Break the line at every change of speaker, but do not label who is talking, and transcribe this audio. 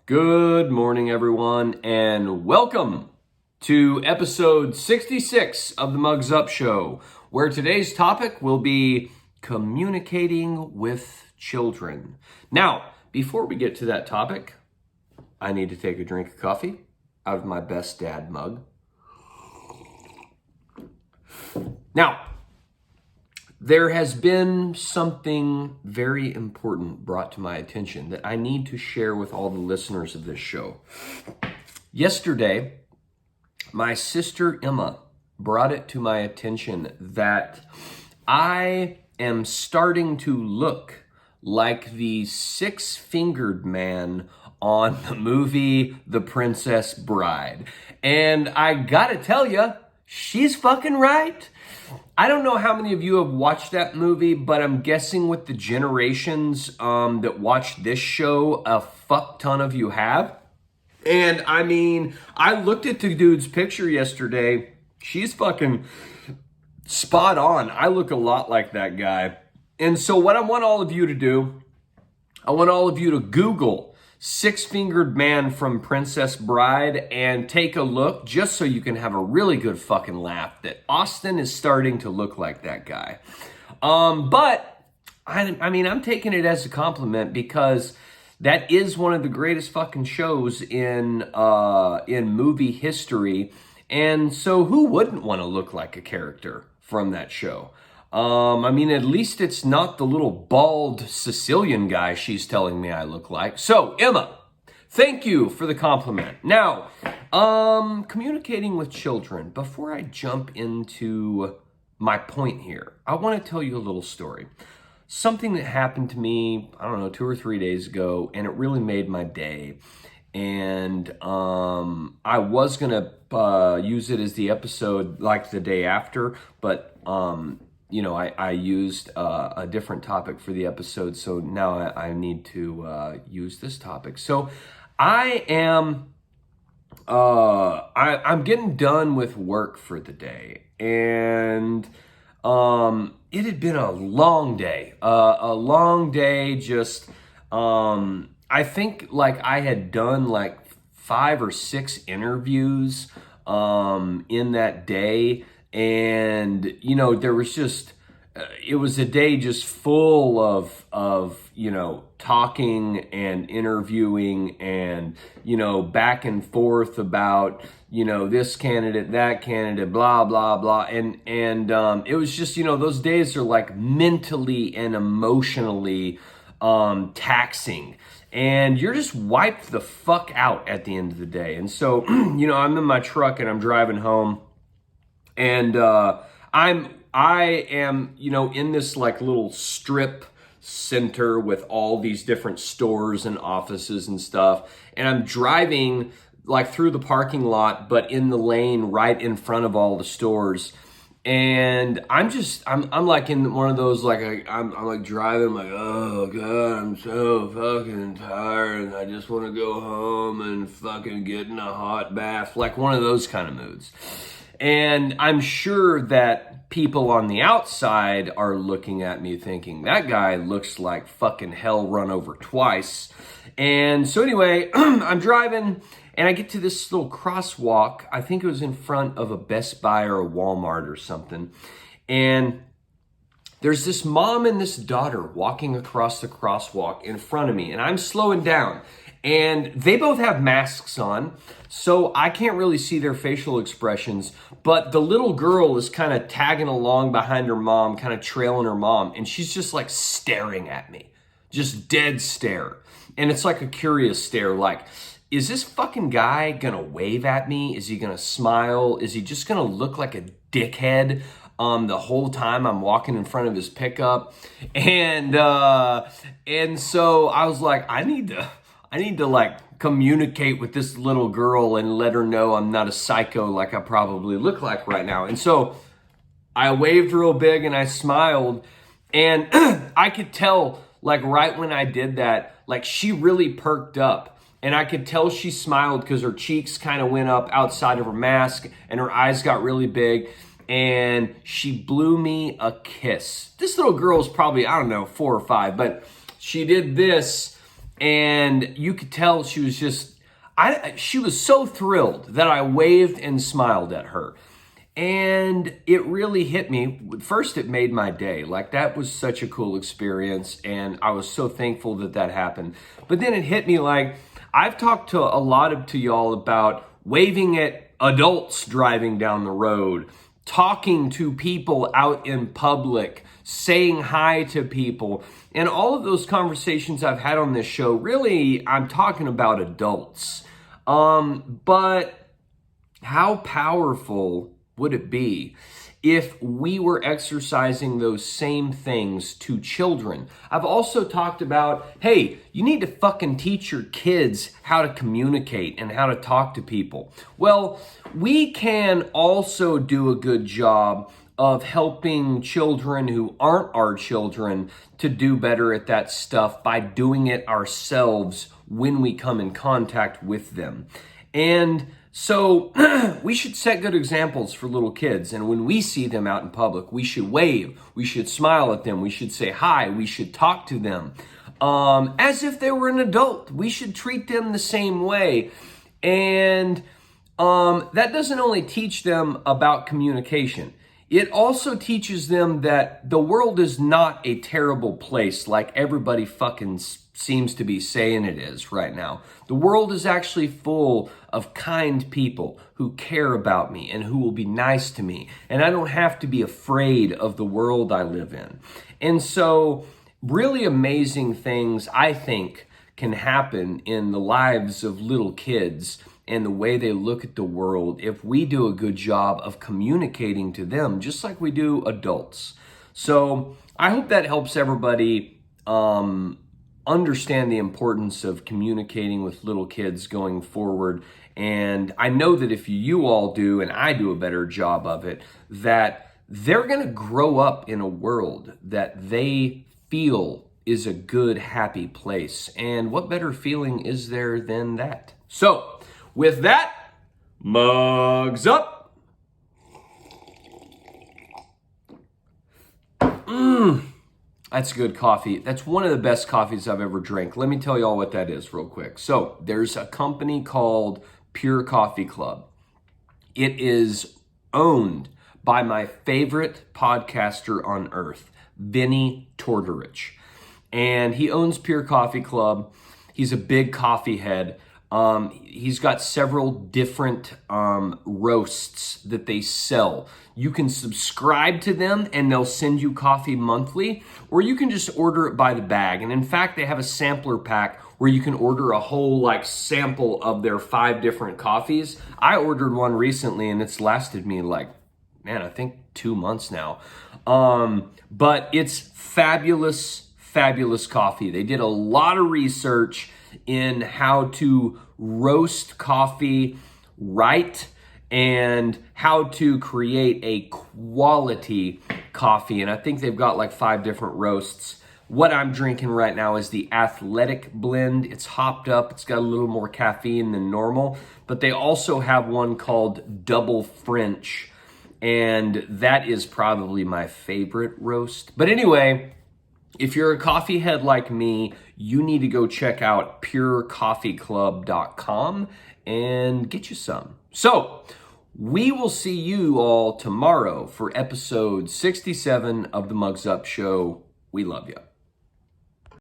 Good morning, everyone, and welcome to episode 66 of the Mugs Up Show, where today's topic will be communicating with children. Now, before we get to that topic, I need to take a drink of coffee out of my best dad mug. Now, there has been something very important brought to my attention that I need to share with all the listeners of this show. Yesterday, my sister Emma brought it to my attention that I am starting to look like the six-fingered man on the movie The Princess Bride. And I gotta tell you, she's fucking right. I don't know how many of you have watched that movie, but I'm guessing with the generations that watch this show, a fuck ton of you have. And I mean, I looked at the dude's picture yesterday. She's fucking spot on. I look a lot like that guy. And so what I want all of you to do, I want all of you to Google Six-Fingered Man from Princess Bride and take a look just so you can have a really good fucking laugh that Austin is starting to look like that guy. But I mean, I'm taking it as a compliment because that is one of the greatest fucking shows in movie history. And so who wouldn't want to look like a character from that show? I mean, at least it's not the little bald Sicilian guy she's telling me I look like. So, Emma, thank you for the compliment. Now, communicating with children. Before I jump into my point here, I want to tell you a little story. Something that happened to me, I don't know, 2 or 3 days ago, and it really made my day. And I was going to use it as the episode like the day after, but I used a different topic for the episode, so now I need to use this topic. So I'm getting done with work for the day, and it had been a long day. Just I think like I had done like 5 or 6 interviews in that day. And, there was just, it was a day just full of talking and interviewing and, back and forth about, this candidate, that candidate, blah, blah, blah. And it was just, those days are like mentally and emotionally taxing. And you're just wiped the fuck out at the end of the day. And so, I'm in my truck and I'm driving home. And I am, in this like little strip center with all these different stores and offices and stuff. And I'm driving like through the parking lot, but in the lane right in front of all the stores. And I'm like in one of those, like, I'm like driving, I'm like, oh God, I'm so fucking tired. And I just want to go home and fucking get in a hot bath. Like one of those kind of moods. And I'm sure that people on the outside are looking at me thinking, that guy looks like fucking hell run over twice. And so anyway, I'm driving and I get to this little crosswalk. I think it was in front of a Best Buy or a Walmart or something. And there's this mom and this daughter walking across the crosswalk in front of me. And I'm slowing down. And they both have masks on, so I can't really see their facial expressions. But the little girl is kind of tagging along behind her mom, kind of trailing her mom. And she's just like staring at me, just dead stare. And it's like a curious stare, like, is this fucking guy gonna wave at me? Is he gonna smile? Is he just gonna look like a dickhead the whole time I'm walking in front of his pickup? And so I was like, I need to like communicate with this little girl and let her know I'm not a psycho like I probably look like right now. And so I waved real big and I smiled, and I could tell like right when I did that, like she really perked up. And I could tell she smiled because her cheeks kind of went up outside of her mask and her eyes got really big. And she blew me a kiss. This little girl is probably, I don't know, 4 or 5, but she did this. And you could tell she was just, she was so thrilled that I waved and smiled at her. And it really hit me. First, it made my day. Like, that was such a cool experience, and I was so thankful that that happened. But then it hit me like, I've talked to a lot of y'all about waving at adults driving down the road, talking to people out in public, saying hi to people. And all of those conversations I've had on this show, really, I'm talking about adults. But how powerful would it be if we were exercising those same things to children? I've also talked about, hey, you need to fucking teach your kids how to communicate and how to talk to people. Well, we can also do a good job of helping children who aren't our children to do better at that stuff by doing it ourselves when we come in contact with them. And so we should set good examples for little kids. And when we see them out in public, we should wave, we should smile at them, we should say hi, we should talk to them as if they were an adult. We should treat them the same way. And that doesn't only teach them about communication. It also teaches them that the world is not a terrible place like everybody fucking seems to be saying it is right now. The world is actually full of kind people who care about me and who will be nice to me. And I don't have to be afraid of the world I live in. And so really amazing things, I think, can happen in the lives of little kids and the way they look at the world if we do a good job of communicating to them, just like we do adults. So I hope that helps everybody understand the importance of communicating with little kids going forward. And I know that if you all do, and I do a better job of it, that they're going to grow up in a world that they feel is a good, happy place. And what better feeling is there than that? So, with that, mugs up. That's good coffee. That's one of the best coffees I've ever drank. Let me tell you all what that is real quick. So there's a company called Pure Coffee Club. It is owned by my favorite podcaster on earth, Vinny Tortorich. And he owns Pure Coffee Club. He's a big coffee head. He's got several different roasts that they sell. You can subscribe to them and they'll send you coffee monthly, or you can just order it by the bag. And in fact, they have a sampler pack where you can order a whole sample of their 5 different coffees. I ordered one recently and it's lasted me I think 2 months now. But it's fabulous, fabulous coffee. They did a lot of research in how to roast coffee right and how to create a quality coffee. And I think they've got 5 different roasts. What I'm drinking right now is the Athletic blend. It's hopped up. It's got a little more caffeine than normal. But they also have one called Double French. And that is probably my favorite roast. But anyway, if you're a coffee head like me, you need to go check out purecoffeeclub.com and get you some. So, we will see you all tomorrow for episode 67 of the Mugs Up Show. We love you.